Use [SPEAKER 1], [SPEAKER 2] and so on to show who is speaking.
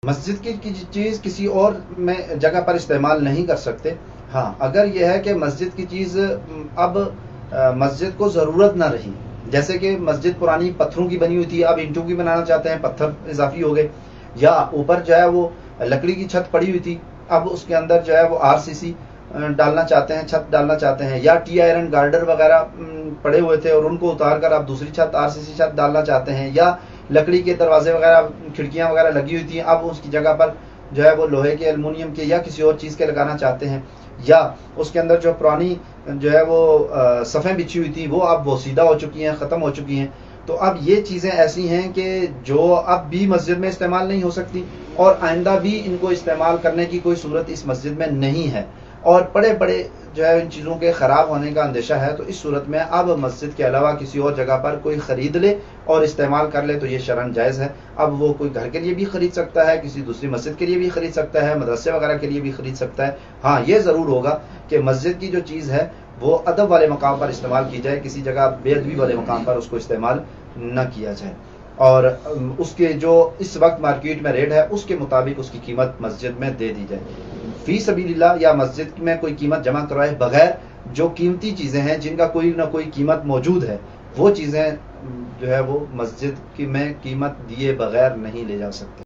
[SPEAKER 1] मस्जिद की चीज़ किसी और में जगह पर इस्तेमाल नहीं कर सकते। हाँ, अगर यह है कि मस्जिद की चीज़ अब मस्जिद को ज़रूरत ना रही, जैसे कि मस्जिद पुरानी पत्थरों की बनी हुई थी, अब ईंटों की बनाना चाहते हैं, पत्थर इजाफी हो गए, या ऊपर जो है वो लकड़ी की छत पड़ी हुई थी, अब उसके अंदर जो है वो आरसीसी डालना चाहते हैं, छत डालना चाहते हैं, या टी आयरन गार्डर वगैरह पड़े हुए थे और उनको उतार कर आप दूसरी छत आरसीसी छत डालना चाहते हैं, या लकड़ी के दरवाजे वगैरह खिड़कियां वगैरह लगी हुई थी, अब उसकी जगह पर जो है वो लोहे के, एल्युमिनियम के या किसी और चीज़ के लगाना चाहते हैं, या उसके अंदर जो पुरानी जो है वो सफ़ें बिछी हुई थी वो अब वो सीधा हो चुकी हैं, ख़त्म हो चुकी हैं। तो अब ये चीज़ें ऐसी हैं कि जो अब भी मस्जिद में इस्तेमाल नहीं हो सकती और आइंदा भी इनको इस्तेमाल करने की कोई सूरत इस मस्जिद में नहीं है, और बड़े बड़े जो है इन चीज़ों के ख़राब होने का अंदेशा है। तो इस सूरत में अब मस्जिद के अलावा किसी और जगह पर कोई ख़रीद ले और इस्तेमाल कर ले तो ये शरन जायज़ है। अब वो कोई घर के लिए भी ख़रीद सकता है, किसी दूसरी मस्जिद के लिए भी ख़रीद सकता है, मदरसे वगैरह के लिए भी ख़रीद सकता है। हाँ, ये ज़रूर होगा कि मस्जिद की जो चीज़ है वो अदब वाले मकाम पर इस्तेमाल की जाए, किसी जगह बेअदबी वाले मकाम पर उसको इस्तेमाल न किया जाए, और उसके जो इस वक्त मार्केट में रेट है उसके मुताबिक उसकी कीमत मस्जिद में दे दी जाए। फी सबीलिल्लाह या मस्जिद में कोई कीमत जमा करवाए बगैर जो कीमती चीज़ें हैं जिनका कोई ना कोई कीमत मौजूद है, वो चीज़ें जो है वो मस्जिद की में कीमत दिए बगैर नहीं ले जा सकते।